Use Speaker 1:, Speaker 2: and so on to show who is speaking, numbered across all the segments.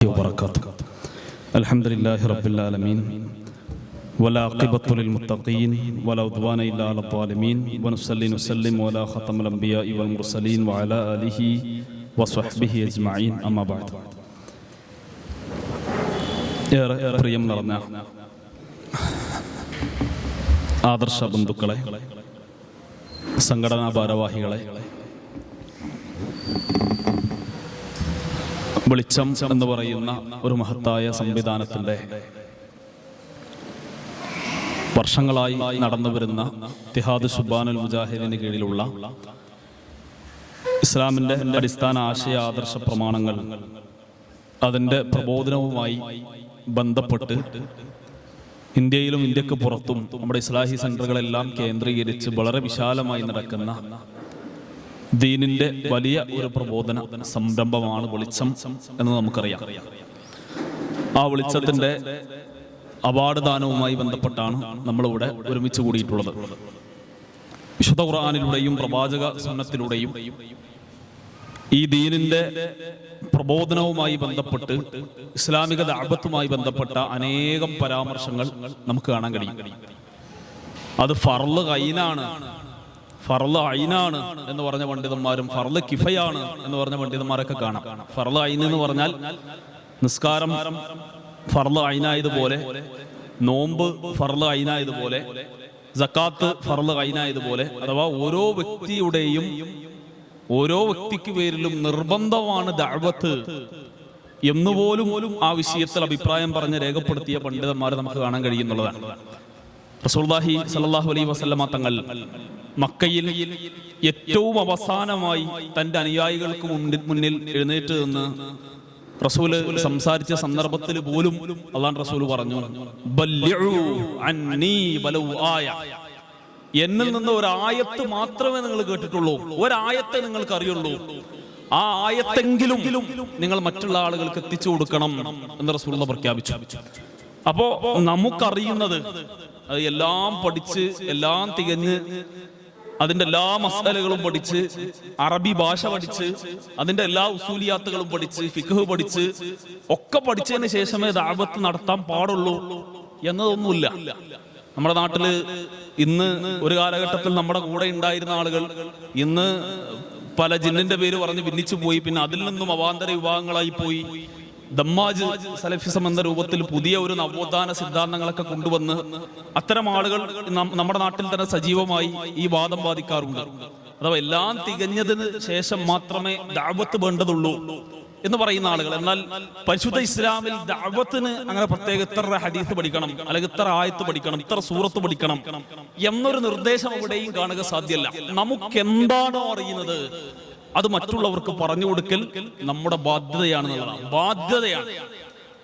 Speaker 1: وبركاته. الحمد لله رب العالمين والعاقبة للمتقين ولا عدوان إلا على الظالمين ونصلي ونسلم على ختم الأنبياء والمرسلين وعلى آله وصحبه أجمعين أما بعد. പ്രിയം നിറഞ്ഞ ആദർശ ബന്ധുക്കളെ, സംഘടനാ ഭാരവാഹികളെ, വെളിച്ചം എന്ന് പറയുന്ന ഒരു മഹത്തായ സംവിധാനത്തിൻ്റെ വർഷങ്ങളായി നടന്നു വരുന്ന ഇത്തിഹാദ് ശുബാനുൽ മുജാഹിദിന് കീഴിലുള്ള ഇസ്ലാമിൻ്റെ അടിസ്ഥാന ആശയ ആദർശ പ്രമാണങ്ങൾ, അതിൻ്റെ പ്രബോധനവുമായി ബന്ധപ്പെട്ട് ഇന്ത്യയിലും ഇന്ത്യക്ക് പുറത്തും നമ്മുടെ ഇസ്ലാഹി സെൻ്ററുകളെല്ലാം കേന്ദ്രീകരിച്ച് വളരെ വിശാലമായി നടക്കുന്ന ദീനിൻ്റെ വലിയ ഒരു പ്രബോധന സംരംഭമാണ് വെളിച്ചം എന്ന് നമുക്കറിയാം. ആ വെളിച്ചത്തിൻ്റെ അവാർഡ് ദാനവുമായി ബന്ധപ്പെട്ടാണ് നമ്മളിവിടെ ഒരുമിച്ച് കൂടിയിട്ടുള്ളത്. വിശുദ്ധ ഖുർആനിലൂടെയും പ്രവാചക സുന്നത്തിലൂടെയും ഈ ദീനിൻ്റെ പ്രബോധനവുമായി ബന്ധപ്പെട്ട് ഇസ്ലാമിക ദഅവത്തുമായി ബന്ധപ്പെട്ട അനേകം പരാമർശങ്ങൾ നമുക്ക് കാണാൻ കഴിയും. അത് ഫർള് ഐനാണ്, ഫർള് ഐനാണ് എന്ന് പറഞ്ഞ പണ്ഡിതന്മാരും ഫർള് കിഫയാണ് എന്ന് പറഞ്ഞ പണ്ഡിതന്മാരൊക്കെ കാണാം. ഫർള് ഐൻ എന്ന് പറഞ്ഞാൽ നിസ്കാരം ഫർള് ഐനായതുപോലെ, നോമ്പ് ഫർള് ഐനായതുപോലെ, സക്കാത്ത് ഫർള് ഐനായതുപോലെ, അഥവാ ഓരോ വ്യക്തിക്ക് പേരിലും നിർബന്ധമാണ് ദഅവത്ത് എന്നുപോലും ആ വിഷയത്തിൽ അഭിപ്രായം പറഞ്ഞ് രേഖപ്പെടുത്തിയ പണ്ഡിതന്മാരെ നമുക്ക് കാണാൻ കഴിയുന്നുള്ളതാണ്. റസൂലുള്ളാഹി സ്വല്ലല്ലാഹു അലൈഹി വസല്ലമ തങ്ങൾ മക്കയിൽ ഏറ്റവും അവസാനമായി തൻ്റെ അനുയായികൾക്ക് മുന്നിൽ എഴുന്നേറ്റ് നിന്ന് റസൂല് സംസാരിച്ച സന്ദർഭത്തിൽ പോലും അല്ലാഹു റസൂൽ പറഞ്ഞു, ബല്ലിഉ അന്നീ വലൗ ആയ, എന്നിൽ നിന്ന് ഒരായത്ത് മാത്രമേ നിങ്ങൾ കേട്ടിട്ടുള്ളൂ, ഒരായത്തെ നിങ്ങൾക്ക് അറിയുള്ളൂ, ആ ആയത്തെങ്കിലും നിങ്ങൾ മറ്റുള്ള ആളുകൾക്ക് എത്തിച്ചു കൊടുക്കണം എന്ന് റസൂൽ പ്രഖ്യാപിച്ചു. അപ്പോ നമുക്കറിയുന്നത് എല്ലാം പഠിച്ച്, എല്ലാം തികഞ്ഞ്, അതിൻ്റെ എല്ലാ മസാലകളും പഠിച്ച്, അറബി ഭാഷ പഠിച്ച്, അതിൻ്റെ എല്ലാ ഉസൂലിയാത്തുകളും പഠിച്ച്, ഫിഖ് പഠിച്ച് ഒക്കെ പഠിച്ചതിന് ശേഷമേ ദഅവത്ത് നടത്താൻ പാടുള്ളൂ എന്നതൊന്നുമില്ല. നമ്മുടെ നാട്ടില് ഇന്ന് ഒരു കാലഘട്ടത്തിൽ നമ്മുടെ കൂടെ ഉണ്ടായിരുന്ന ആളുകൾ ഇന്ന് പല ജിന്നിന്റെ പേര് പറഞ്ഞ് ഭിന്നിച്ചു പോയി. പിന്നെ അതിൽ നിന്നും അവാന്തര വിഭാഗങ്ങളായി പോയി. ദമ്മാജ് സലഫിസം എന്ന രൂപത്തിൽ പുതിയ ഒരു നവോത്ഥാന സിദ്ധാന്തങ്ങളൊക്കെ കൊണ്ടുവന്ന് അത്തരം ആളുകൾ നമ്മുടെ നാട്ടിൽ തന്നെ സജീവമായി ഈ വാദം വാദിക്കാറുണ്ട്. അഥവാ എല്ലാം തികഞ്ഞതിന് ശേഷം മാത്രമേ ദഅവത്ത് വേണ്ടതുള്ളൂ എന്ന് പറയുന്ന ആളുകൾ. എന്നാൽ പരിശുദ്ധ ഇസ്ലാമിൽ ദഅവത്തിന് അങ്ങനെ പ്രത്യേക ഇത്ര ഹദീസ് പഠിക്കണം, അല്ലെങ്കിൽ ഇത്ര ആയത്ത് പഠിക്കണം, ഇത്ര സൂറത്ത് പഠിക്കണം എന്നൊരു നിർദ്ദേശം എവിടെയും കാണുക സാധ്യമല്ല. നമുക്ക് എന്താണോ അറിയുന്നത് അത് മറ്റുള്ളവർക്ക് പറഞ്ഞു കൊടുക്കൽ നമ്മുടെ ബാധ്യതയാണെന്നുള്ളതാണ്, ബാധ്യതയാണ്.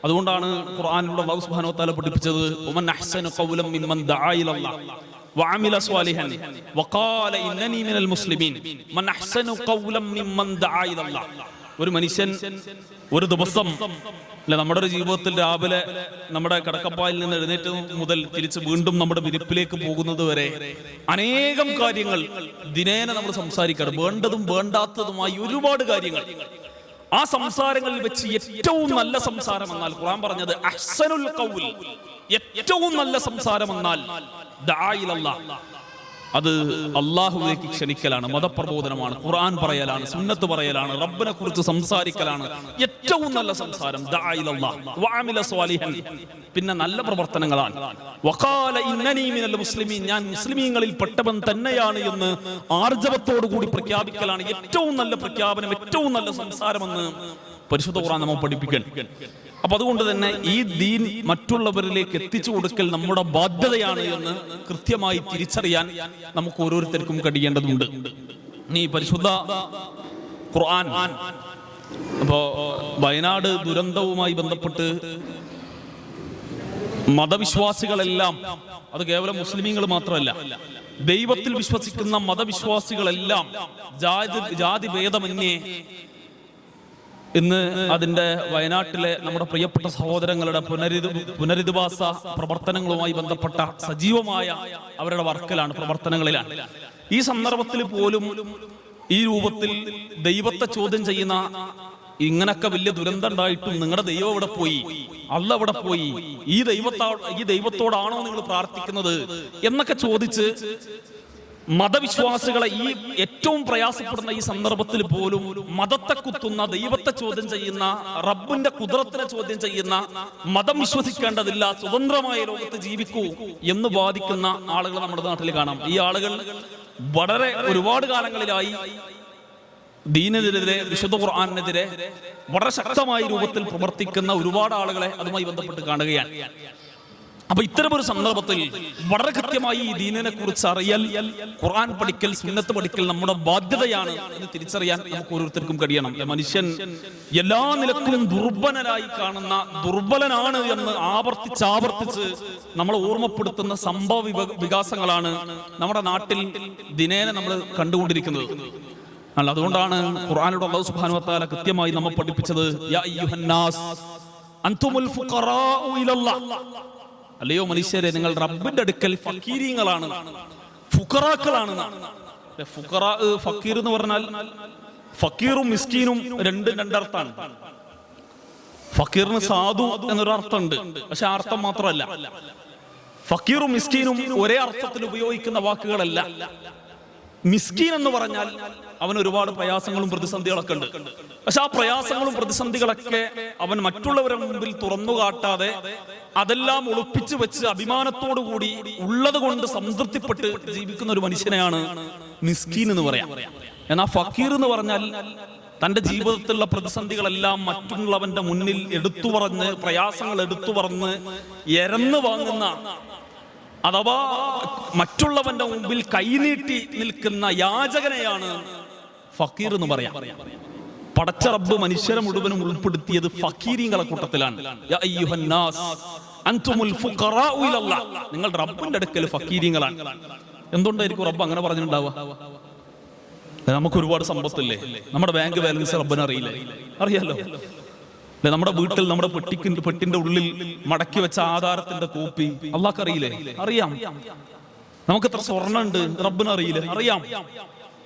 Speaker 1: അതുകൊണ്ടാണ് ഖുർആനിലൂടെ അല്ലാഹു സുബ്ഹാനഹു വ തആല പഠിപ്പിച്ചത്, വമൻ അഹ്സനു ഖൗലൻ മിമ്മൻ ദഅ ഇലല്ലാഹ് വഅമില സ്വാലിഹൻ വഖാല ഇന്നനി മിനൽ മുസ്ലിമീൻ. മൻ അഹ്സനു ഖൗലൻ മിമ്മൻ ദഅ ഇലല്ലാഹ്. ഒരു മനുഷ്യൻ ഒരു ദിവസം അല്ലെ, നമ്മുടെ ഒരു ജീവിതത്തിൽ രാവിലെ നമ്മുടെ കിടക്കപ്പായിൽ നിന്ന് എഴുന്നേറ്റ് മുതൽ തിരിച്ച് വീണ്ടും നമ്മുടെ വിരിപ്പിലേക്ക് പോകുന്നത് വരെ അനേകം കാര്യങ്ങൾ ദിനേന നമ്മൾ സംസാരിക്കാറ്, വേണ്ടതും വേണ്ടാത്തതുമായി ഒരുപാട് കാര്യങ്ങൾ. ആ സംസാരങ്ങളിൽ വെച്ച് ഏറ്റവും നല്ല സംസാരം എന്നാൽ ഖുർആൻ പറഞ്ഞത് അഹ്സനുൽ ഖൗൽ, ഏറ്റവും നല്ല സംസാരം എന്നാൽ ദഅ ഇലല്ലാഹ്, അത് അള്ളാഹുവിലേക്ക് ക്ഷണിക്കലാണ്, മതപ്രബോധനമാണ്, ഖുർആൻ പറയലാണ്, സുന്നത്ത് പറയലാണ്, റബ്ബിനെ കുറിച്ച് സംസാരിക്കലാണ് ഏറ്റവും നല്ല സംസാരം. ദഅ ഇലല്ലാഹ് വഅമില സ്വാലിഹൻ, പിന്നെ നല്ല പ്രവർത്തനങ്ങളാണ്. വഖാല ഇന്നനി മിനൽ മുസ്ലിമീൻ, ഞാൻ മുസ്ലിമീങ്ങളിൽ പെട്ടവൻ തന്നെയാണ് എന്ന് ആർജവത്തോടു കൂടി പ്രഖ്യാപിക്കലാണ് ഏറ്റവും നല്ല പ്രഖ്യാപനം, ഏറ്റവും നല്ല സംസാരമെന്ന് പരിശുദ്ധ ഖുർആൻ നമ്മെ പഠിപ്പിക്കണം. അപ്പൊ അതുകൊണ്ട് തന്നെ ഈ ദീൻ മറ്റുള്ളവരിലേക്ക് എത്തിച്ചു കൊടുക്കൽ നമ്മുടെ ബാധ്യതയാണ് എന്ന് കൃത്യമായി തിരിച്ചറിയാൻ നമുക്ക് ഓരോരുത്തർക്കും കഴിയേണ്ടതുണ്ട്. ഈ പരിശുദ്ധ ഖുർആൻ അപ്പോ വയനാട് ദുരന്തവുമായി ബന്ധപ്പെട്ട് മതവിശ്വാസികളെല്ലാം, അത് കേവലം മുസ്ലിമീങ്ങൾ മാത്രമല്ല, ദൈവത്തിൽ വിശ്വസിക്കുന്ന മതവിശ്വാസികളെല്ലാം ജാതി ഭേദമന്യേ ഇന്ന് അതിൻ്റെ വയനാട്ടിലെ നമ്മുടെ പ്രിയപ്പെട്ട സഹോദരങ്ങളുടെ പുനരധിവാസ പ്രവർത്തനങ്ങളുമായി ബന്ധപ്പെട്ട സജീവമായ അവരുടെ വർക്കിലാണ്, പ്രവർത്തനങ്ങളിലാണ്. ഈ സന്ദർഭത്തിൽ പോലും ഈ രൂപത്തിൽ ദൈവത്തെ ചോദ്യം ചെയ്യുന്ന ഇങ്ങനൊക്കെ വലിയ ദുരന്തം ഉണ്ടായിട്ടും നിങ്ങളുടെ ദൈവം എവിടെ പോയി, അല്ല എവിടെ പോയി, ഈ ദൈവത്തോടാണോ നിങ്ങൾ പ്രാർത്ഥിക്കുന്നത് എന്നൊക്കെ ചോദിച്ച് മതവിശ്വാസികളെ ഈ ഏറ്റവും പ്രയാസപ്പെടുന്ന ഈ സന്ദർഭത്തിൽ പോലും മതത്തെ കുത്തുന്ന, ദൈവത്തെ ചോദ്യം ചെയ്യുന്ന, റബ്ബിന്റെ കുദ്റത്തിനെ ചോദ്യം ചെയ്യുന്ന, മതം വിശ്വസിക്കേണ്ടതില്ല, സ്വതന്ത്രമായ ലോകത്ത് ജീവിക്കൂ എന്ന് വാദിക്കുന്ന ആളുകൾ നമ്മുടെ നാട്ടിൽ കാണാം. ഈ ആളുകൾ ഒരുപാട് കാലങ്ങളിലായി ദീനിനെതിരെ, വിശുദ്ധ ഖുർആനെതിരെ വളരെ ശക്തമായ രൂപത്തിൽ പ്രവർത്തിക്കുന്ന ഒരുപാട് ആളുകളെ അതുമായി ബന്ധപ്പെട്ട് കാണുകയാണ്. അപ്പൊ ഇത്തരമൊരു സന്ദർഭത്തിൽ വളരെ കൃത്യമായി ഈ ദീനിനെ കുറിച്ച് അറിയൽ, ഖുർആൻ പഠിക്കൽ, സുന്നത്ത് പഠിക്കൽ നമ്മുടെ ബാധ്യതയാണ് എന്ന് തിരിച്ചറിയാൻ നമുക്ക് ഓരോരുത്തർക്കും കഴിയണം. മനുഷ്യൻ എല്ലാ നിലക്കും ദുർബലനാണ് എന്ന് ആവർത്തിച്ച് നമ്മളെ ഓർമ്മപ്പെടുത്തുന്ന സംഭവ വികാസങ്ങളാണ് നമ്മുടെ നാട്ടിൽ ദിനേന നമ്മൾ കണ്ടുകൊണ്ടിരിക്കുന്നത്. അല്ല, അതുകൊണ്ടാണ് ഖുർആനിലൂടെ അല്ലാഹു സുബ്ഹാനഹു വ തആല കൃത്യമായി നമ്മെ പഠിപ്പിച്ചത്, യാ അയ്യുഹന്നാസ് അൻതുമുൽ ഫുഖറാഉ ഇലല്ലാഹ്, അല്ലയോ മനുഷ്യരെ, നിങ്ങൾ റബ്ബിന്റെ അടുക്കൽ ഫക്കീരീങ്ങളാണ്, ഫുഖറാക്കളാണ്. ഫക്കീർ എന്ന് പറഞ്ഞാൽ ഫക്കീറും മിസ്കീനും രണ്ടർത്ഥമാണ്. ഫക്കീറിന് സാധു എന്നൊരു അർത്ഥമുണ്ട്, പക്ഷെ ആ അർത്ഥം മാത്രമല്ല. ഫക്കീറും മിസ്കീനും ഒരേ അർത്ഥത്തിൽ ഉപയോഗിക്കുന്ന വാക്കുകളല്ല. മിസ്കീൻ എന്ന് പറഞ്ഞാൽ അവൻ ഒരുപാട് പ്രയാസങ്ങളും പ്രതിസന്ധികളൊക്കെ ഉണ്ട്. പക്ഷെ ആ പ്രയാസങ്ങളും പ്രതിസന്ധികളൊക്കെ അവൻ മറ്റുള്ളവരുടെ മുമ്പിൽ തുറന്നു കാട്ടാതെ അതെല്ലാം ഒളിപ്പിച്ചു വെച്ച് അഭിമാനത്തോടു കൂടി ഉള്ളത് കൊണ്ട് സംതൃപ്തിപ്പെട്ട് ജീവിക്കുന്ന ഒരു മനുഷ്യനെയാണ് മിസ്കീൻ എന്ന് പറയാം. എന്നാൽ ഫക്കീർ എന്ന് പറഞ്ഞാൽ തന്റെ ജീവിതത്തിലുള്ള പ്രതിസന്ധികളെല്ലാം മറ്റുള്ളവന്റെ മുന്നിൽ എടുത്തു പറഞ്ഞ്, പ്രയാസങ്ങൾ എടുത്തു പറഞ്ഞ് എരന്ന് വാങ്ങുന്ന, അഥവാ മറ്റുള്ളവന്റെ മുമ്പിൽ കൈനീട്ടി നിൽക്കുന്ന യാചകനെയാണ് ഫക്കീർ എന്ന് പറയാം. പടച്ച റബ്ബ് മനുഷ്യരെ മുഴുവനും ഉൾപ്പെടുത്തിയത് ഫക്കീരീങ്ങളെ കൂട്ടത്തിലാണ്. യാ അയ്യുഹന്നാസ് അൻതുമുൽ ഫുഖറാഉ ഇലല്ലാഹ്, നിങ്ങൾ റബ്ബിന്റെ അടുക്കൽ ഫക്കീരീങ്ങളാണ്. എന്തുകൊണ്ടായിരിക്കും റബ്ബ് അങ്ങനെ പറഞ്ഞിട്ടുണ്ടാവുക? നമുക്ക് ഒരുപാട് സമ്പത്തില്ലേ, നമ്മുടെ ബാങ്ക് ബാലൻസ് റബ്ബിന് അറിയില്ലേ? അറിയാലോ. നമ്മുടെ വീട്ടിൽ നമ്മുടെ പെട്ടിന്റെ ഉള്ളിൽ മടക്കി വെച്ച ആധാരത്തിന്റെ കോപ്പി അള്ളാഹ്ക്ക് അറിയില്ലേ? അറിയാം. നമുക്ക് എത്ര സ്വർണ്ണം ഉണ്ട് റബ്ബിന് അറിയില്ലേ? അറിയാം.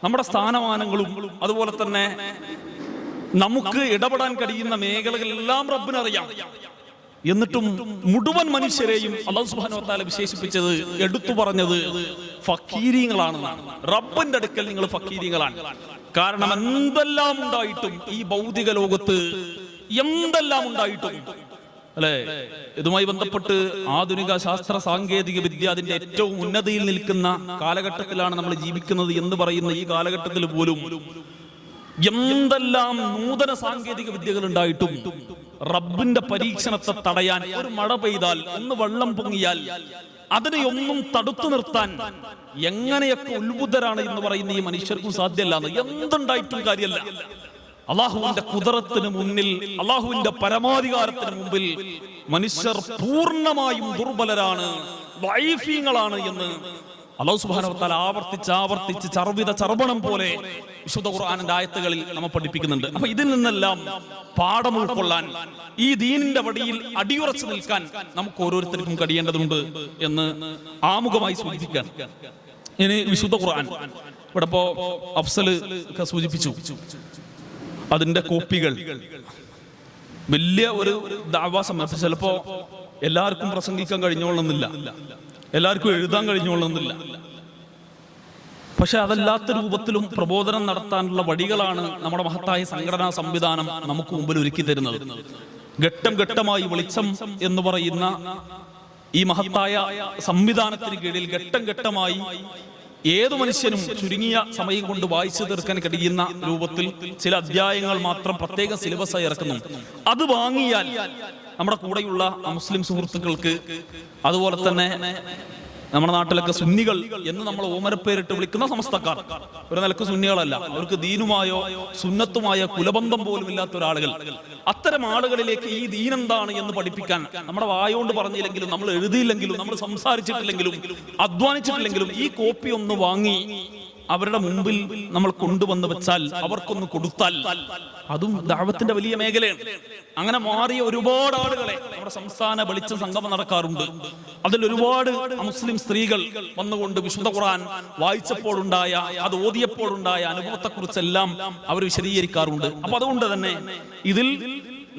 Speaker 1: നമ്മുടെ സ്ഥാനമാനങ്ങളും അതുപോലെ തന്നെ നമുക്ക് ഇടപെടാൻ കഴിയുന്ന മേഖലകളെല്ലാം റബ്ബിനറിയാം. എന്നിട്ടും മുഴുവൻ മനുഷ്യരെയും അല്ലാഹു സുബ്ഹാനഹു വ തആല വിശേഷിപ്പിച്ചത്, എടുത്തു പറഞ്ഞത് ഫക്കീരീങ്ങളാണെന്നാണ്. റബ്ബിന്റെ അടുക്കൽ നിങ്ങൾ ഫക്കീരീങ്ങളാണ്. കാരണം എന്തെല്ലാം ഉണ്ടായിട്ടും, ഈ ഭൗതിക ലോകത്ത് എന്തെല്ലാം ഉണ്ടായിട്ടും, അല്ലെ, ഇതുമായി ബന്ധപ്പെട്ട് ആധുനിക ശാസ്ത്ര സാങ്കേതിക വിദ്യ അതിന്റെ ഏറ്റവും ഉന്നതിയിൽ നിൽക്കുന്ന കാലഘട്ടത്തിലാണ് നമ്മൾ ജീവിക്കുന്നത് എന്ന് പറയുന്ന ഈ കാലഘട്ടത്തിൽ പോലും എന്തെല്ലാം നൂതന സാങ്കേതിക വിദ്യകൾ ഉണ്ടായിട്ടും റബ്ബിന്റെ പരീക്ഷണത്തെ തടയാൻ, ഒരു മഴ പെയ്താൽ, ഒന്ന് വെള്ളം പൊങ്ങിയാൽ അതിനെ ഒന്നും തടുത്തു നിർത്താൻ എങ്ങനെയൊക്കെ ഉത്ബുദ്ധരാണ് എന്ന് പറയുന്ന ഈ മനുഷ്യർക്കും സാധ്യമല്ല. എന്തുണ്ടായിട്ടും കാര്യമല്ല. അള്ളാഹുവിന്റെ കുദറത്തിന് മുന്നിൽ, അള്ളാഹുവിന്റെ പരമാധികാരത്തിന് മുമ്പിൽ മനുഷ്യർ പൂർണ്ണമായും ദുർബലരാണ്, വൈഫീങ്ങളാണ് എന്ന് അല്ലാഹു സുബ്ഹാനഹു വ തആല ആവർത്തിച്ച് ചർവണം പോലെ വിശുദ്ധ ഖുർആനിന്റെ ആയത്തുകളിൽ നമ്മെ പഠിപ്പിക്കുന്നുണ്ട്. അപ്പൊ ഇതിൽ നിന്നെല്ലാം പാഠം ഉൾക്കൊള്ളാൻ, ഈ ദീനിന്റെ വടിയിൽ അടിയുറച്ചു നിൽക്കാൻ നമുക്ക് ഓരോരുത്തർക്കും കഴിയേണ്ടതുണ്ട് എന്ന് ആമുഖമായി സൂചിപ്പിക്കാൻ. ഇനി വിശുദ്ധ ഖുർആൻ ഇവിടെ ഇപ്പോ അഫ്സൽ ഒക്കെ സൂചിപ്പിച്ചു, അതിന്റെ കോപ്പികൾ വലിയ ഒരു ദഅവാ സമയത്ത് ചിലപ്പോ എല്ലാവർക്കും പ്രസംഗിക്കാൻ കഴിഞ്ഞോളണമെന്നില്ല, എല്ലാവർക്കും എഴുതാൻ കഴിഞ്ഞോളണമെന്നില്ല. പക്ഷെ അതല്ലാത്ത രൂപത്തിലും പ്രബോധനം നടത്താനുള്ള വഴികളാണ് നമ്മുടെ മഹത്തായ സംഘടനാ സംവിധാനം നമുക്ക് മുമ്പിൽ ഒരുക്കി തരുന്നത്. ഘട്ടം ഘട്ടമായി വെളിച്ചം എന്ന് പറയുന്ന ഈ മഹത്തായ സംവിധാനത്തിന് കീഴിൽ ഘട്ടം ഘട്ടമായി ഏതു മനുഷ്യനും ചുരുങ്ങിയ സമയം കൊണ്ട് വായിച്ചു തീർക്കാൻ കഴിയുന്ന രൂപത്തിൽ ചില അധ്യായങ്ങൾ മാത്രം പ്രത്യേക സിലബസായി ഇറക്കുന്നു. അത് വാങ്ങിയാൽ നമ്മുടെ കൂടെയുള്ള മുസ്ലിം സുഹൃത്തുക്കൾക്ക്, അതുപോലെ തന്നെ നമ്മുടെ നാട്ടിലൊക്കെ സുന്നികൾ എന്ന് നമ്മൾ ഓമനപ്പേരിട്ട് വിളിക്കുന്ന സമസ്തക്കാർ ഒരു നിലക്ക് സുന്നികളല്ല, അവർക്ക് ദീനുമായോ സുന്നത്തുമായോ കുലബന്ധം പോലും ഇല്ലാത്ത ഒരാളുകൾ, അത്തരം ആളുകളിലേക്ക് ഈ ദീൻ എന്താണ് എന്ന് പഠിപ്പിക്കാൻ നമ്മുടെ വായോണ്ട് പറഞ്ഞില്ലെങ്കിലും, നമ്മൾ എഴുതിയില്ലെങ്കിലും, നമ്മൾ സംസാരിച്ചിട്ടില്ലെങ്കിലും, അധ്വാനിച്ചിട്ടില്ലെങ്കിലും ഈ കോപ്പി ഒന്ന് വാങ്ങി അവരുടെ മുമ്പിൽ നമ്മൾ കൊണ്ടുവന്ന് വെച്ചാൽ, അവർക്കൊന്ന് കൊടുത്താൽ, അതും ദഅവത്തിന്റെ വലിയ മേഖലയാണ്. അങ്ങനെ മാറിയ ഒരുപാട് ആളുകളെ നമ്മുടെ നമ്മുടെ സംസ്ഥാന വെളിച്ച സംഗമം നടക്കാറുണ്ട്. അതിൽ ഒരുപാട് മുസ്ലിം സ്ത്രീകൾ വന്നുകൊണ്ട് വിശുദ്ധ ഖുർആൻ വായിച്ചപ്പോഴുണ്ടായ, അത് ഓതിയപ്പോഴുണ്ടായ അനുഭവത്തെക്കുറിച്ചെല്ലാം അവർ വിശദീകരിക്കാറുണ്ട്. അപ്പൊ അതുകൊണ്ട് തന്നെ ഇതിൽ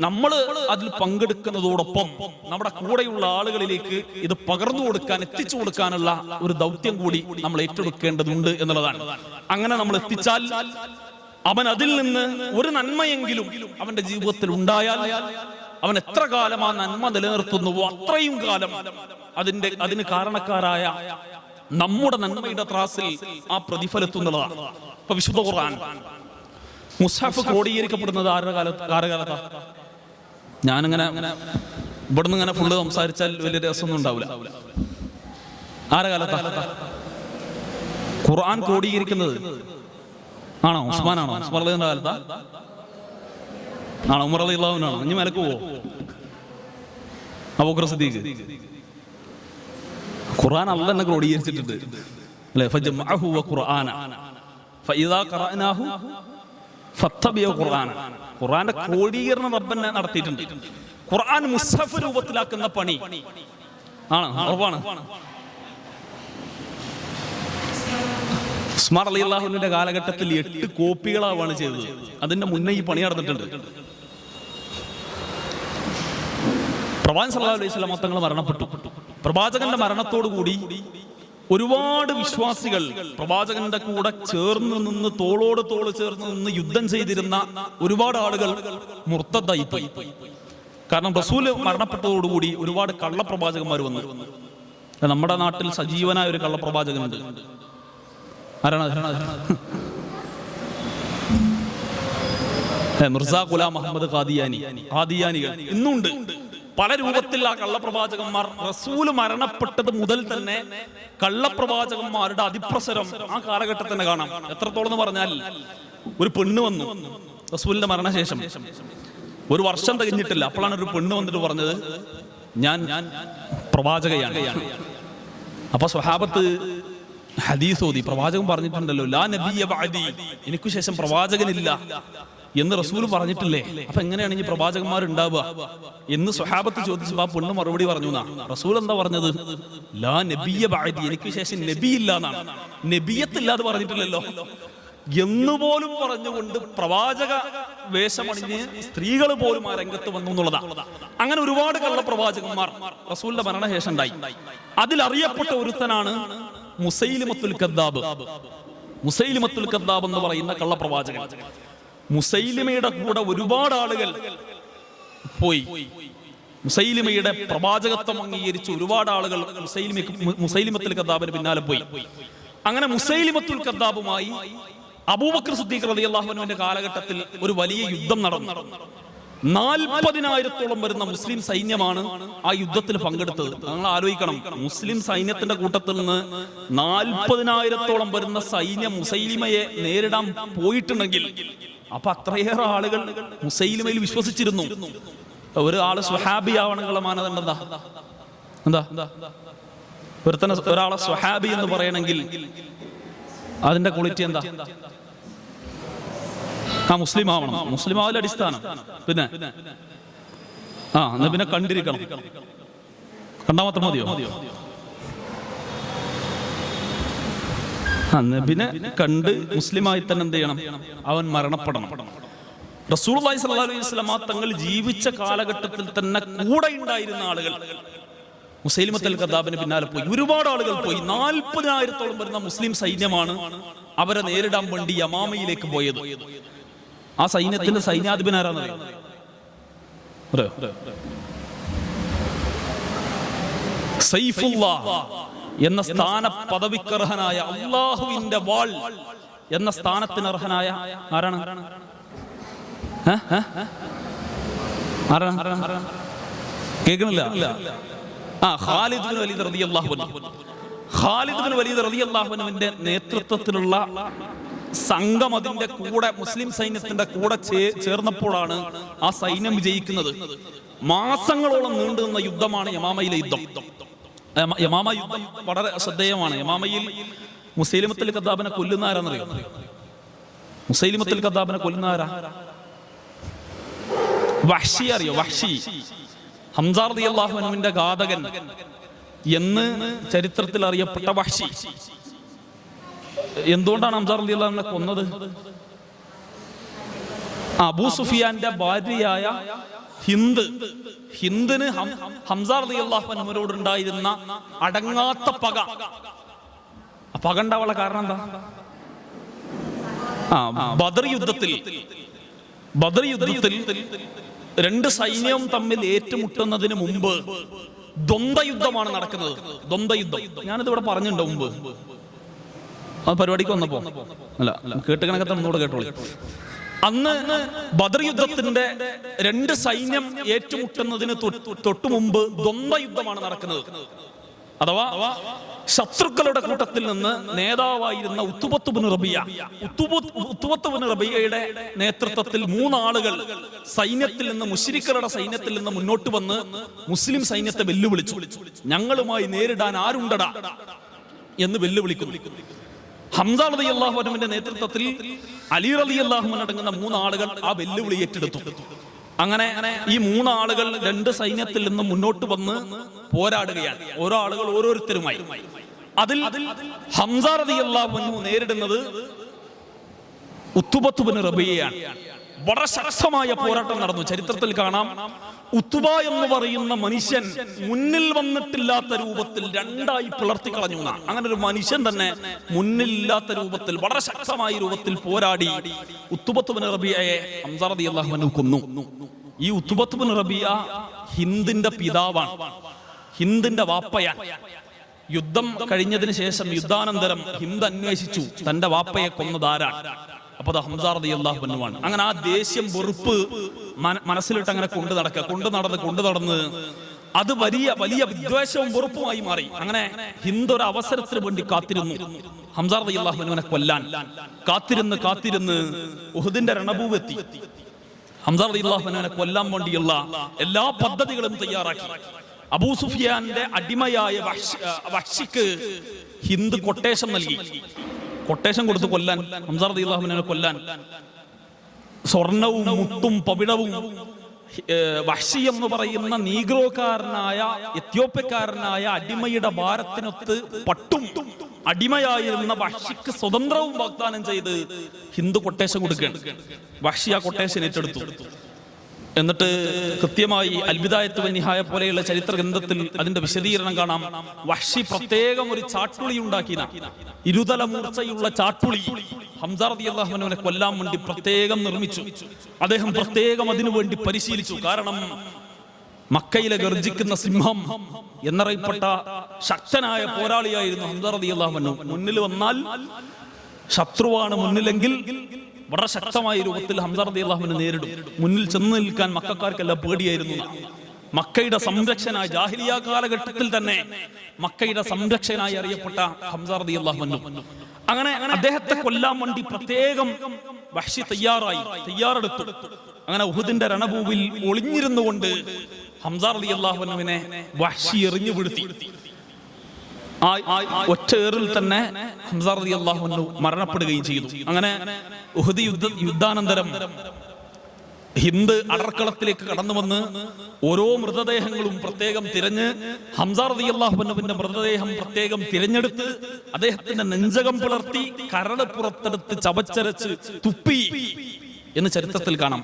Speaker 1: നമ്മൾ അതിൽ പങ്കെടുക്കുന്നതോടൊപ്പം നമ്മുടെ കൂടെയുള്ള ആളുകളിലേക്ക് ഇത് പകർന്നു കൊടുക്കാൻ, എത്തിച്ചു കൊടുക്കാനുള്ള ഒരു ദൗത്യം കൂടി നമ്മൾ ഏറ്റെടുക്കേണ്ടതുണ്ട് എന്നുള്ളതാണ്. അങ്ങനെ നമ്മൾ എത്തിച്ചാൽ അവൻ അതിൽ നിന്ന് ഒരു നന്മയെങ്കിലും അവന്റെ ജീവിതത്തിൽ ഉണ്ടായാൽ, അവൻ എത്ര കാലം ആ നന്മ നിലനിർത്തുന്നുവോ അത്രയും കാലം അതിന് കാരണക്കാരായ നമ്മുടെ നന്മയുടെ ത്രാസിൽ ആ പ്രതിഫലത്തുന്നതാണ്. ഇപ്പൊ വിശുദ്ധ ഖുർആൻ മുസ്ഹഫ് ക്രോഡീകരിക്കപ്പെടുന്നത് ആരുടെ കാലത്താ? ഞാനിങ്ങനെ ഇവിടുന്ന് ഇങ്ങനെ ഫുള്ള് സംസാരിച്ചാൽ വലിയ രസമൊന്നും ഉണ്ടാവില്ല. ആരുടെ കാലത്താ ഖുർആൻ ക്രോഡീകരിക്കുന്നത്? ആണോ ഉസ്മാനാണോ? ഉസ്മാൻ റളിയല്ലാഹുവിന്റെ കാലത്താ? ആണോ ഉമർ റളിയല്ലാഹുവിനാണോ? ഇനി മലക്ക് പോവോ? അബൂബക്കർ സിദ്ദീഖ്? ഖുർആൻ അല്ലാഹ് തന്നെ ക്രോഡീകരിച്ചിട്ടുണ്ട് അല്ലേ? ഫജമഅഹു വഖുർആന ഫഇദാ ഖറഅനാഹു ഫത്തബിഉ ഖുർആന. ഖുർആന്റെ ക്രോഡീകരണം റബ്ബന്നെ നടത്തിയിട്ടുണ്ട്. ഖുർആൻ മുസ്ഹഫ് രൂപത്തിലാക്കുന്ന പണി ആണ്, ഉറപ്പാണ്. ഉസ്മാൻ റളിയല്ലാഹുവിന്റെ കാലഘട്ടത്തിൽ 8 കോപ്പികളാവാണ് ചെയ്തത്. അതിന്റെ മുന്നേ ഈ പണി നടന്നിട്ടുണ്ട്. പ്രവാചകൻ സല്ലല്ലാഹു അലൈഹി വസല്ലം തങ്ങൾ മരണപ്പെട്ടു. പ്രവാചകന്റെ മരണത്തോടുകൂടി ഒരുപാട് വിശ്വാസികൾ പ്രവാചകന്റെ കൂടെ ചേർന്ന് നിന്ന്, തോളോട് തോള് ചേർന്ന് നിന്ന് യുദ്ധം ചെയ്തിരുന്ന ഒരുപാട് ആളുകൾ മുർത്തദ്ദായി പോയി. കാരണം റസൂല് മരണപ്പെട്ടതോടുകൂടി ഒരുപാട് കള്ളപ്രവാചകന്മാർ വന്നു. നമ്മുടെ നാട്ടിൽ സജീവനായ ഒരു കള്ളപ്രവാചകനുണ്ട്. ആരാണ്? മിർസ ഗുലാം മുഹമ്മദ് ഖാദിയാനികൾ ഇന്നുണ്ട്. പല രൂപത്തിൽ ആ കള്ളപ്രവാചകന്മാർ, റസൂല് മരണപ്പെട്ടത് മുതൽ തന്നെ കള്ളപ്രവാചകന്മാരുടെ അതിപ്രസരം ആ കാലഘട്ടത്തിൽ തന്നെ കാണാം. എത്രത്തോളം എന്ന് പറഞ്ഞാൽ, ഒരു പെണ്ണ് വന്നു റസൂലിന്റെ മരണശേഷം, 1 വർഷം തികഞ്ഞിട്ടില്ല. അപ്പോഴാണ് ഒരു പെണ്ണ് വന്നിട്ട് പറഞ്ഞത്, ഞാൻ പ്രവാചകയാണ്. അപ്പൊ സ്വഹാബത്ത് ഹദീസ് ഓതി, പ്രവാചകൻ പറഞ്ഞിട്ടുണ്ടല്ലോ, ലാ നബിയ്യ ബഅദി, എനിക്ക് ശേഷം പ്രവാചകനില്ല എന്ന് റസൂൽ പറഞ്ഞിട്ടില്ലേ, അപ്പൊ എങ്ങനെയാണ് ഇനി പ്രവാചകന്മാർ ഉണ്ടാവുക എന്ന് സ്വഹാബത്ത് ചോദിച്ചപ്പോൾ ആ പെണ്ണ് മറുപടി പറഞ്ഞു. റസൂൽ എന്താ പറഞ്ഞത്? ലാ നബിയ്യ ബഅദി, എനിക്ക് ശേഷം നബിയില്ല എന്നാണ്. നബിയത്തില്ലാതെ പറഞ്ഞിട്ടില്ലല്ലോ എന്നുപോലും പറഞ്ഞുകൊണ്ട് പ്രവാചക വേഷമണിഞ്ഞ് സ്ത്രീകൾ പോലും ആ രംഗത്ത് വന്നു എന്നുള്ളതാണ്. അങ്ങനെ ഒരുപാട് കള്ളപ്രവാചകന്മാർ റസൂലിന്റെ മരണശേഷം ഉണ്ടായി. അതിലറിയപ്പെട്ട ഒരുത്തനാണ് മുസൈലിമത്തുൽ കദ്ദാബ്. മുസൈലിമത്തുൽ കദ്ദാബ് എന്ന് പറയുന്ന കള്ളപ്രവാചകൻ. മുസൈലിമയുടെ കൂടെ ഒരുപാട് ആളുകൾ പോയി. മുസൈലിമയുടെ പ്രവാചകത്വം അംഗീകരിച്ച ഒരുപാട് ആളുകൾ മുസൈലിമത്തുൽ കദ്ദാബിന് പിന്നാലെ പോയി. അങ്ങനെ മുസൈലിമത്തുൽ കദ്ദാബുമായി അബൂബക്കർ സിദ്ദീഖ് റളിയല്ലാഹു അൻഹുവിന്റെ കാലഘട്ടത്തിൽ ഒരു വലിയ യുദ്ധം നടന്നു. 40,000-ഓളം വരുന്ന മുസ്ലിം സൈന്യമാണ് ആ യുദ്ധത്തിൽ പങ്കെടുത്തത്. നിങ്ങൾ ആലോചിക്കണം, മുസ്ലിം സൈന്യത്തിന്റെ കൂട്ടത്തിൽ നിന്ന് 40,000-ഓളം വരുന്ന സൈന്യം മുസൈലിമയെ നേരിടാൻ പോയിട്ടുണ്ടെങ്കിൽ അപ്പൊ അത്രയേറെ ആളുകൾ മുസൈലിമയിൽ വിശ്വസിച്ചിരുന്നു. ഒരാള് സ്വഹാബിയാവണമെന്നുള്ള മാനദണ്ഡം എന്താ? ഒരാളെ സ്വഹാബി എന്ന് പറയണമെങ്കിൽ അതിന്റെ ക്വാളിറ്റി എന്താ? മുസ്ലിം ആവണം. മുസ്ലിം ആവല അടിസ്ഥാനം. പിന്നെ എന്നാ പിന്നെ കണ്ടിരിക്കണം. കണ്ടാ മാത്രം മതിയോ? പിന്നെ കണ്ട് മുസ്ലിമായി തന്നെ എന്ത് ചെയ്യണം? അവൻ മരണപ്പെടണം. റസൂലുള്ളാഹി സ്വല്ലല്ലാഹു അലൈഹി വസല്ലം തങ്ങൾ ജീവിച്ച കാലഘട്ടത്തിൽ തന്നെ കൂടെ ഉണ്ടായിരുന്ന ആളുകൾ മുസൈലിമത്തുൽ കദ്ദാബിന് പിന്നാലെ പോയി. ഒരുപാട് ആളുകൾ പോയി. 40,000-ഓളം വരുന്ന മുസ്ലിം സൈന്യമാണ് അവരെ നേരിടാൻ വേണ്ടി യമാമയിലേക്ക് പോയത്. ആ സൈന്യത്തിന്റെ സൈന്യാധിപൻ ആരാന്നറിയോ? സൈഫുല്ലാഹ് എന്ന സ്ഥാന പദവിക്കർഹനായ, അല്ലാഹുവിന്റെ വാൾ എന്ന സ്ഥാനത്തിന് അർഹനായ ആരാണ്? കേൾക്കണില്ല? ഖാലിദ് ബിൻ വലീദ് റളിയല്ലാഹു അൻഹു. ഖാലിദ് ബിൻ വലീദ് റളിയല്ലാഹു അൻഹുവിന്റെ നേതൃത്വത്തിലുള്ള സംഘം അതിന്റെ കൂടെ, മുസ്ലിം സൈന്യത്തിന്റെ കൂടെ ചേർന്നപ്പോഴാണ് ആ സൈന്യം വിജയിക്കുന്നത്. മാസങ്ങളോളം നീണ്ടുനിന്ന യുദ്ധമാണ് യമാമയിലെ യുദ്ധം. യമാമ യുദ്ധം വളരെ ശ്രദ്ധേയമാണ്. യമാമയിൽ മുസൈലിമത്തുൽ കദ്ദാബിനെ കൊല്ലുന്ന ആരാന്നറിയോ? മുസൈലിമത്തുൽ കദ്ദാബിനെ കൊല്ലുന്ന ആരാ? വഹ്ഷി അറിയോ? വഹ്ഷി ഹംസ റളിയല്ലാഹു അൻഹുവിന്റെ ഘാതകൻ എന്ന് ചരിത്രത്തിൽ അറിയപ്പെട്ട വഹ്ശി. എന്തുകൊണ്ടാണ് ഹംസ റളിയല്ലാഹു അൻഹുവിനെ കൊന്നത്? അബൂ സുഫിയാന്റെ ഭാര്യയായ ഹിന്ദിന് ഹംസ റളിയല്ലാഹു അൻഹുവിനോട് ഉണ്ടായിരുന്ന അടങ്ങാത്ത പക. ആ പക ഉണ്ടാവാനുള്ള കാരണം എന്താ? ബദർ യുദ്ധത്തിൽ രണ്ട് സൈന്യവും തമ്മിൽ ഏറ്റുമുട്ടുന്നതിന് മുമ്പ് ദ്വന്ദ്വ യുദ്ധമാണ് നടക്കുന്നത്. ദ്വന്ദ്വ യുദ്ധം ഞാനിത് ഇവിടെ പറഞ്ഞിട്ടുണ്ടോ മുമ്പ്? ആ പരിപാടിക്ക് വന്നപ്പോ അല്ല, കേട്ടുകണക്കത്തെ ഒന്നുകൂടെ കേട്ടോളി. അന്ന് ബദർ യുദ്ധത്തിന്റെ രണ്ട് സൈന്യം ഏറ്റുമുട്ടുന്നതിന് തൊട്ടു മുമ്പ് ദ്വന്ദ്വ യുദ്ധമാണ് നടക്കുന്നത്. അഥവാ ശത്രുക്കളുടെ കൂട്ടത്തിൽ നിന്ന് നേതാവായിരുന്ന ഉത്തുബത്ത് ബിൻ റബിയയുടെ നേതൃത്വത്തിൽ 3 ആളുകൾ സൈന്യത്തിൽ നിന്ന്, മുശ്രിക്കുകളുടെ സൈന്യത്തിൽ നിന്ന് മുന്നോട്ട് വന്ന് മുസ്ലിം സൈന്യത്തെ വെല്ലുവിളിച്ചു. ഞങ്ങളുമായി നേരിടാൻ ആരുണ്ടടാ എന്ന് വെല്ലുവിളിക്കുന്നു. ഹംസ റളിയല്ലാഹു അൻഹുവിന്റെ നേതൃത്വത്തിൽ അലി റളിയല്ലാഹു അൻഹു അടങ്ങുന്ന 3 ആളുകൾ ആ വെല്ലുവിളി ഏറ്റെടുത്തു. അങ്ങനെ ഈ 3 ആളുകൾ രണ്ട് സൈന്യത്തിൽ നിന്ന് മുന്നോട്ട് വന്ന് പോരാടുകയാണ്. ഓരോ ആളുകൾ ഓരോരുത്തരുമായി. അതിൽ ഹംസ റളിയല്ലാഹു അൻഹു നേരിടുന്നത് ഉത്തുബത്ത് ബിൻ റബിയയാണ്. വളരെ ശക്തമായ പോരാട്ടം നടന്നു. ചരിത്രത്തിൽ കാണാം, ഉത്തുബ എന്ന് പറയുന്ന മനുഷ്യൻ മുന്നിൽ വന്നിട്ടില്ലാത്ത രൂപത്തിൽ രണ്ടായി പിളർത്തി കളഞ്ഞു. അങ്ങനെ ഒരു മനുഷ്യൻ തന്നെ മുന്നിലില്ലാത്ത രൂപത്തിൽ വളരെ ശക്തമായ രൂപത്തിൽ പോരാടി ഉത്തുബത്ത് ബിൻ റബിയയെ ഹംസ റളിയല്ലാഹു അൻഹു കൊന്നു. ഈ ഉത്തുബത്ത് ബിൻ റബിയ ഹിന്ദിന്റെ പിതാവാണ്, ഹിന്ദിന്റെ വാപ്പയാണ്. യുദ്ധം കഴിഞ്ഞതിന് ശേഷം യുദ്ധാനന്തരം ഹിന്ദ് അന്വേഷിച്ചു തന്റെ വാപ്പയെ കൊന്നതാരാണ്. അപ്പൊ അത് ഹംസ റളിയല്ലാഹു അൻഹുവാണ്. അങ്ങനെ ആ ദേഷ്യം, വെറുപ്പ് മനസ്സിലിട്ട് അങ്ങനെ കൊണ്ടു നടന്ന് അത് വലിയ വലിയ വിദ്വേഷവും വെറുപ്പുമായി മാറി. അങ്ങനെ ഹിന്ദ് ഒരു അവസരത്തിന് വേണ്ടി കാത്തിരുന്നു. ഹംസ റളിയല്ലാഹു അൻഹുവിനെ കൊല്ലാൻ കാത്തിരുന്ന് ഉഹുദിന്റെ രണഭൂമെത്തി. ഹംസ റളിയല്ലാഹു അൻഹുവിനെ കൊല്ലാൻ വേണ്ടിയുള്ള എല്ലാ പദ്ധതികളും തയ്യാറാക്കി. അബൂ സുഫിയാന്റെ അടിമയായ വഹ്ശിക്ക് ഹിന്ദ് കൊട്ടേഷൻ നൽകി. കൊട്ടേഷൻ കൊടുത്തു കൊല്ലാൻ, ഹംസ റളിയല്ലാഹു അൻഹുവിനെ കൊല്ലാൻ. സ്വർണവും മുത്തും പവിഴവും വഹ്ശി എന്ന് പറയുന്ന നീഗ്രോക്കാരനായ എത്യോപ്യക്കാരനായ അടിമയുടെ ഭാരത്തിനൊത്ത് പട്ടും അടിമയായിരുന്ന വഹ്ശിക്ക് സ്വതന്ത്രവും വാഗ്ദാനം ചെയ്ത് ഹിന്ദ് കൊട്ടേഷൻ കൊടുക്കുകയാണ്. വഹ്ശി ആ കൊട്ടേഷൻ ഏറ്റെടുത്തു. എന്നിട്ട് കൃത്യമായി അൽബിദായത്ത് വന്നിഹായ പോലെയുള്ള ചരിത്ര ഗ്രന്ഥത്തിൽ അതിന്റെ വിശദീകരണം കാണാം. വഹ്ശി പ്രത്യേകം ഒരു ചാട്ടുളി ഉണ്ടാക്കിയ, ഇരുതല മൂർച്ചയുള്ള ചാട്ടുളി ഹംസ റളിയല്ലാഹു അൻഹുവിനെ കൊല്ലാൻ വേണ്ടി പ്രത്യേകം നിർമ്മിച്ചു. അദ്ദേഹം പ്രത്യേകം അതിനു വേണ്ടി പരിശീലിച്ചു. കാരണം മക്കയിലെ ഗർജിക്കുന്ന സിംഹം എന്നറിയപ്പെട്ട ശക്തനായ പോരാളിയായിരുന്നു ഹംസ റളിയല്ലാഹു അൻഹു. മുന്നിൽ വന്നാൽ ശത്രുവാണ് മുന്നിലെങ്കിൽ വളരെ ശക്തമായ രൂപത്തിൽ ഹംസ റളിയല്ലാഹു അൻഹു നേരിടും. മുന്നിൽ ചെന്ന് നിൽക്കാൻ മക്കക്കാർക്കെല്ലാം പേടിയായിരുന്നു. മക്കയുടെ സംരക്ഷനായ ജാഹിലിയ കാലഘട്ടത്തിൽ തന്നെ മക്കയുടെ സംരക്ഷനായി അറിയപ്പെട്ട ഹംസ റളിയല്ലാഹു അൻഹു. അങ്ങനെ അദ്ദേഹത്തെ കൊല്ലാൻ വേണ്ടി പ്രത്യേകം വഹ്ശി തയ്യാറെടുത്തു. അങ്ങനെ ഉഹുദിന്റെ രണഭൂമിയിൽ ഒളിഞ്ഞിരുന്നുകൊണ്ട് ഹംസ റളിയല്ലാഹു അൻഹുവിനെ വഹ്ശി എറിഞ്ഞു വീഴ്ത്തി. ഒറ്റേറിൽ തന്നെ ഹംസ റളിയല്ലാഹു അൻഹു മരണപ്പെടുകയും ചെയ്തു. അങ്ങനെ ഉഹുദ് യുദ്ധാനന്തരം ഹിന്ദ് അടർക്കളത്തിലേക്ക് കടന്നു വന്ന് ഓരോ മൃതദേഹങ്ങളും പ്രത്യേകം തിരഞ്ഞ് ഹംസ റളിയല്ലാഹു അൻഹുവിന്റെ മൃതദേഹം പ്രത്യേകം തിരഞ്ഞെടുത്ത് അദ്ദേഹത്തിന്റെ നെഞ്ചകം പിളർത്തി കരട് പുറത്തെടുത്ത് ചവച്ചരച്ച് തുപ്പി എന്ന് ചരിത്രത്തിൽ കാണാം.